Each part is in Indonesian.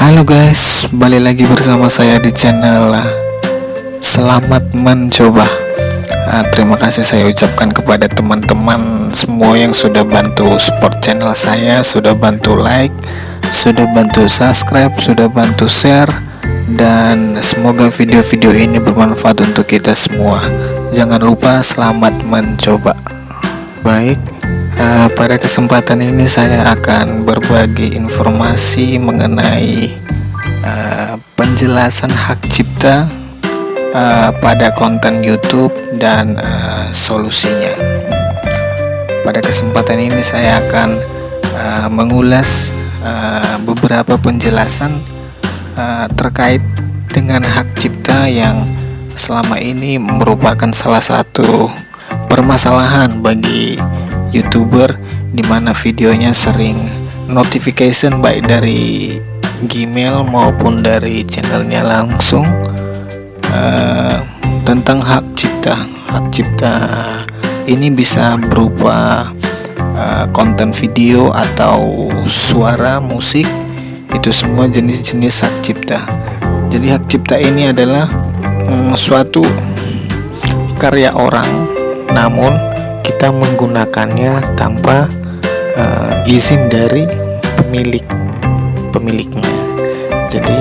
Halo guys, balik lagi bersama saya di channel Selamat Mencoba. Terima kasih saya ucapkan kepada teman-teman semua yang sudah bantu support channel saya, sudah bantu like, sudah bantu subscribe, sudah bantu share, dan semoga video-video ini bermanfaat untuk kita semua. Jangan lupa selamat mencoba. Baik, pada kesempatan ini saya akan berbagi informasi mengenai penjelasan hak cipta pada konten YouTube dan solusinya. Pada kesempatan ini saya akan mengulas beberapa penjelasan terkait dengan hak cipta yang selama ini merupakan salah satu permasalahan bagi YouTuber, di mana videonya sering notification baik dari Gmail maupun dari channelnya langsung tentang hak cipta. Hak cipta ini bisa berupa konten video atau suara, musik, itu semua jenis-jenis hak cipta. Jadi hak cipta ini adalah suatu karya orang, namun kita menggunakannya tanpa izin dari pemiliknya. Jadi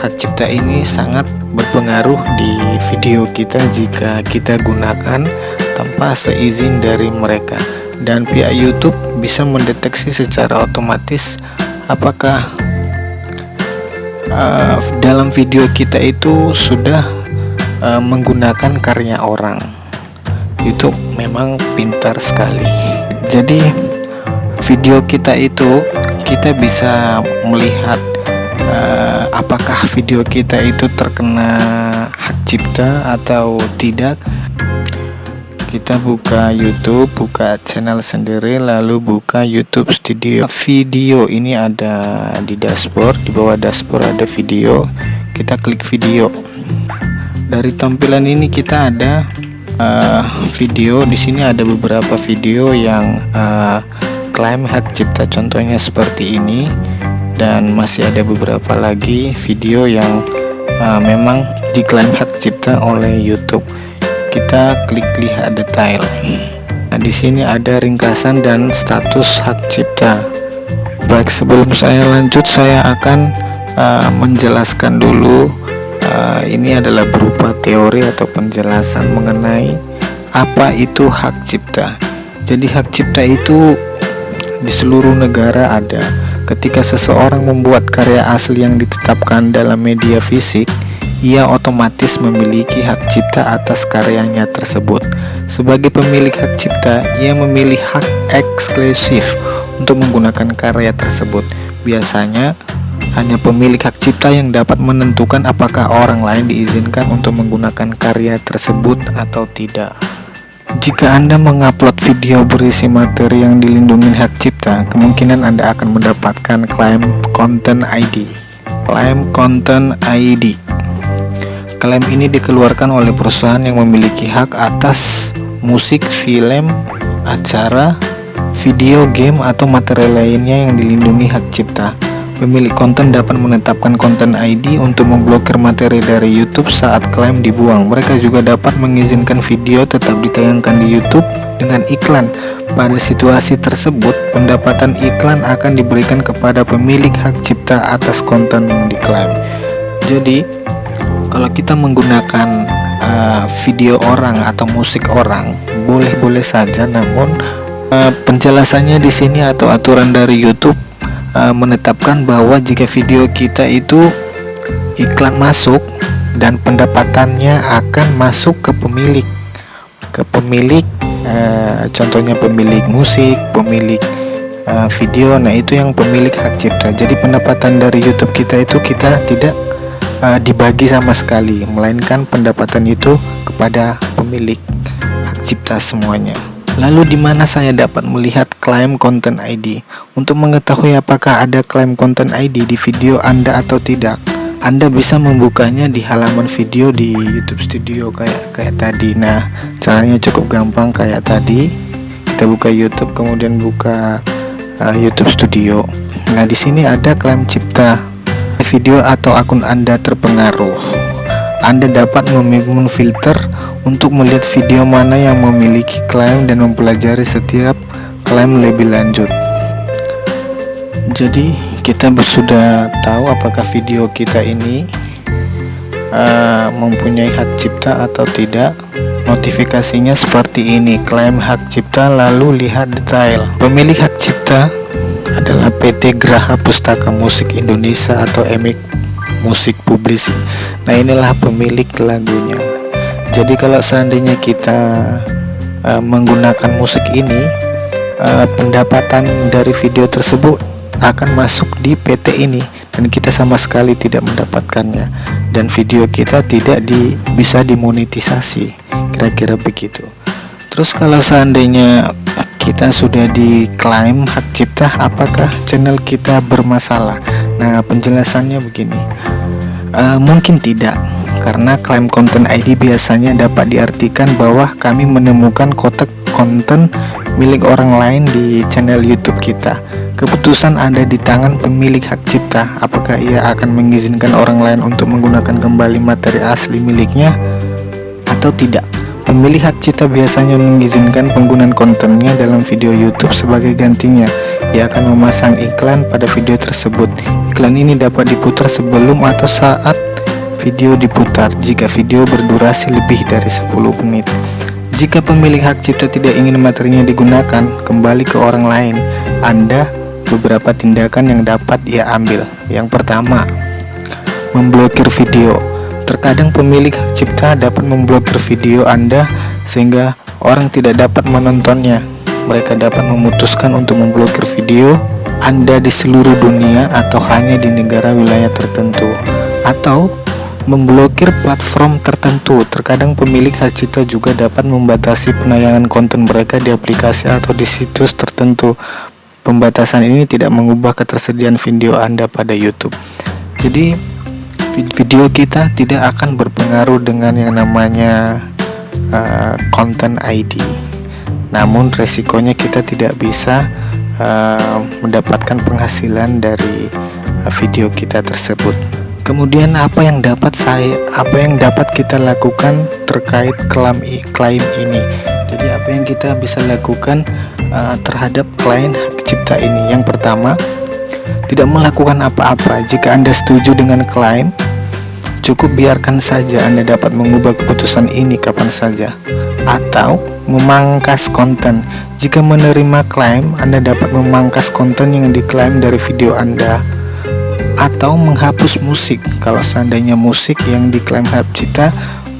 hak cipta ini sangat berpengaruh di video kita jika kita gunakan tanpa seizin dari mereka, dan pihak YouTube bisa mendeteksi secara otomatis apakah dalam video kita itu sudah menggunakan karya orang. YouTube memang pintar sekali. Jadi video kita itu kita bisa melihat apakah video kita itu terkena hak cipta atau tidak. Kita buka YouTube, buka channel sendiri, lalu buka YouTube Studio. Video ini ada di dashboard, di bawah dashboard ada video. Kita klik video. Dari tampilan ini kita ada video. Di sini ada beberapa video yang klaim hak cipta, contohnya seperti ini, dan masih ada beberapa lagi video yang memang diklaim hak cipta oleh YouTube. Kita klik lihat detail. Nah, di sini ada ringkasan dan status hak cipta. Baik, sebelum saya lanjut, saya akan menjelaskan dulu. Ini adalah berupa teori atau penjelasan mengenai apa itu hak cipta. Jadi hak cipta itu di seluruh negara ada. Ketika seseorang membuat karya asli yang ditetapkan dalam media fisik, ia otomatis memiliki hak cipta atas karyanya tersebut. Sebagai pemilik hak cipta, ia memilih hak eksklusif untuk menggunakan karya tersebut. Biasanya hanya pemilik hak cipta yang dapat menentukan apakah orang lain diizinkan untuk menggunakan karya tersebut atau tidak. Jika Anda mengupload video berisi materi yang dilindungi hak cipta, kemungkinan Anda akan mendapatkan klaim Content ID. Klaim Content ID. Klaim ini dikeluarkan oleh perusahaan yang memiliki hak atas musik, film, acara, video, game, atau materi lainnya yang dilindungi hak cipta. Pemilik konten dapat menetapkan konten ID untuk memblokir materi dari YouTube saat klaim dibuang. Mereka juga dapat mengizinkan video tetap ditayangkan di YouTube dengan iklan. Pada situasi tersebut, pendapatan iklan akan diberikan kepada pemilik hak cipta atas konten yang diklaim. Jadi, kalau kita menggunakan video orang atau musik orang, boleh-boleh saja, namun penjelasannya di sini atau aturan dari YouTube menetapkan bahwa jika video kita itu iklan masuk, dan pendapatannya akan masuk ke pemilik, contohnya pemilik musik, pemilik video. Nah, itu yang pemilik hak cipta. Jadi pendapatan dari YouTube kita itu kita tidak dibagi sama sekali, melainkan pendapatan itu kepada pemilik hak cipta semuanya. Lalu di mana saya dapat melihat klaim Content ID? Untuk mengetahui apakah ada klaim Content ID di video Anda atau tidak, Anda bisa membukanya di halaman video di YouTube Studio kayak tadi. Nah, caranya cukup gampang kayak tadi. Kita buka YouTube, kemudian buka YouTube Studio. Nah, di sini ada klaim cipta. video atau akun Anda terpengaruh. Anda dapat memfilter untuk melihat video mana yang memiliki klaim dan mempelajari setiap klaim lebih lanjut. Jadi kita sudah tahu apakah video kita ini mempunyai hak cipta atau tidak. Notifikasinya seperti ini, klaim hak cipta, lalu lihat detail. Pemilik hak cipta adalah PT Graha Pustaka Musik Indonesia atau EMIC Musik Publishing. Nah, inilah pemilik lagunya. Jadi kalau seandainya kita menggunakan musik ini, pendapatan dari video tersebut akan masuk di PT ini dan kita sama sekali tidak mendapatkannya, dan video kita tidak bisa dimonetisasi, kira-kira begitu. Terus kalau seandainya kita sudah diklaim hak cipta, apakah channel kita bermasalah? Nah, penjelasannya begini, mungkin tidak, karena klaim konten ID biasanya dapat diartikan bahwa kami menemukan kotak konten milik orang lain di channel YouTube kita. Keputusan ada di tangan pemilik hak cipta, apakah ia akan mengizinkan orang lain untuk menggunakan kembali materi asli miliknya atau tidak. Pemilik hak cipta biasanya mengizinkan penggunaan kontennya dalam video YouTube. Sebagai gantinya, ia akan memasang iklan pada video tersebut. Iklan ini dapat diputar sebelum atau saat video diputar jika video berdurasi lebih dari 10 menit. Jika pemilik hak cipta tidak ingin materinya digunakan kembali ke orang lain, Anda beberapa tindakan yang dapat ia ambil. Yang pertama, memblokir video. Terkadang pemilik hak cipta dapat memblokir video Anda sehingga orang tidak dapat menontonnya. Mereka dapat memutuskan untuk memblokir video Anda di seluruh dunia atau hanya di negara wilayah tertentu, atau memblokir platform tertentu. Terkadang pemilik hak cipta juga dapat membatasi penayangan konten mereka di aplikasi atau di situs tertentu. Pembatasan ini tidak mengubah ketersediaan video Anda pada YouTube. Jadi video kita tidak akan berpengaruh dengan yang namanya konten ID. Namun resikonya kita tidak bisa mendapatkan penghasilan dari video kita tersebut. Kemudian apa yang dapat kita lakukan terkait klaim ini? Jadi apa yang kita bisa lakukan terhadap klaim hak cipta ini? Yang pertama, tidak melakukan apa-apa. Jika Anda setuju dengan klaim, cukup biarkan saja. Anda dapat mengubah keputusan ini kapan saja. Atau memangkas konten. Jika menerima klaim, Anda dapat memangkas konten yang diklaim dari video Anda. Atau menghapus musik. Kalau seandainya musik yang diklaim hak cipta,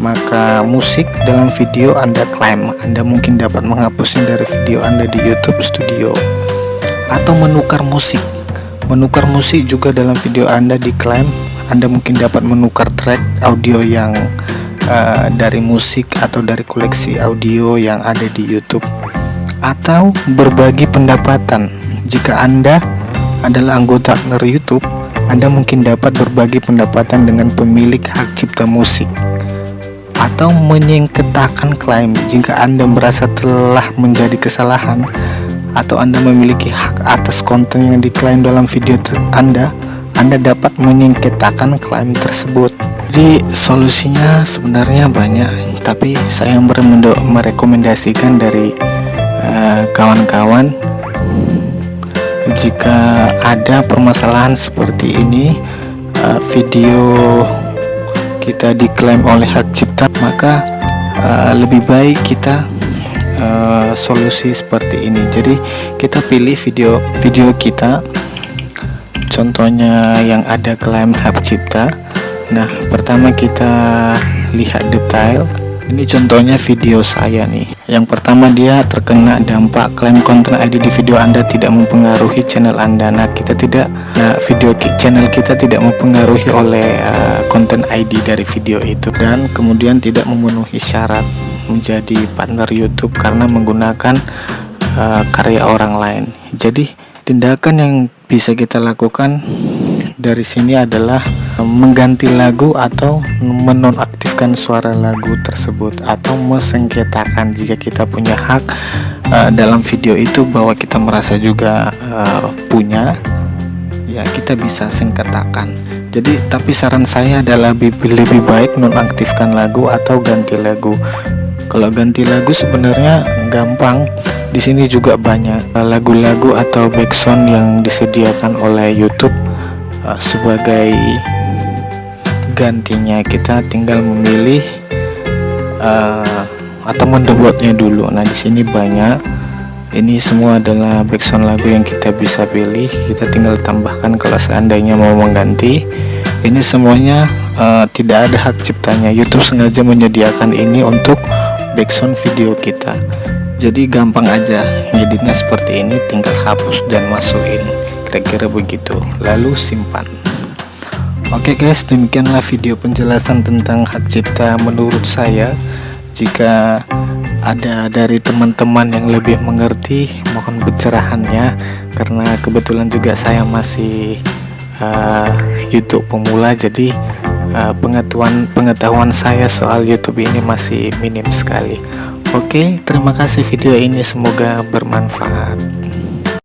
maka musik dalam video Anda klaim, Anda mungkin dapat menghapusnya dari video Anda di YouTube Studio. Atau menukar musik. Menukar musik juga dalam video Anda diklaim, Anda mungkin dapat menukar track audio yang dari musik atau dari koleksi audio yang ada di YouTube. Atau berbagi pendapatan. Jika Anda adalah anggota partner YouTube, Anda mungkin dapat berbagi pendapatan dengan pemilik hak cipta musik. Atau menyengketakan klaim. Jika Anda merasa telah menjadi kesalahan atau Anda memiliki hak atas konten yang diklaim dalam video Anda dapat menyengketakan klaim tersebut. Jadi solusinya sebenarnya banyak, tapi saya merekomendasikan dari kawan-kawan, jika ada permasalahan seperti ini, video kita diklaim oleh hak cipta, maka lebih baik kita solusi seperti ini. Jadi kita pilih video kita, contohnya yang ada klaim hak cipta. Nah, pertama kita lihat detail. Ini contohnya video saya nih. Yang pertama, dia terkena dampak klaim konten ID di video Anda tidak mempengaruhi channel Anda. Channel kita tidak mempengaruhi oleh konten ID dari video itu, dan kemudian tidak memenuhi syarat menjadi partner YouTube karena menggunakan karya orang lain. Jadi tindakan yang bisa kita lakukan dari sini adalah mengganti lagu atau menonaktifkan suara lagu tersebut, atau mesengketakan jika kita punya hak dalam video itu bahwa kita merasa juga punya, ya kita bisa sengketakan. Jadi tapi saran saya adalah lebih baik nonaktifkan lagu atau ganti lagu. Kalau ganti lagu sebenarnya gampang. Di sini juga banyak lagu-lagu atau background yang disediakan oleh YouTube sebagai gantinya. Kita tinggal memilih atau mendownloadnya dulu. Nah, di sini banyak. Ini semua adalah background lagu yang kita bisa pilih. Kita tinggal tambahkan kalau seandainya mau mengganti. Ini semuanya tidak ada hak ciptanya. YouTube sengaja menyediakan ini untuk background video kita. Jadi gampang aja ngeditnya seperti ini, tinggal hapus dan masukin, kira-kira begitu, lalu simpan. Oke guys, demikianlah video penjelasan tentang hak cipta menurut saya. Jika ada dari teman-teman yang lebih mengerti, mohon pencerahannya, karena kebetulan juga saya masih YouTube pemula, jadi pengetahuan saya soal YouTube ini masih minim sekali. Oke, terima kasih video ini, semoga bermanfaat.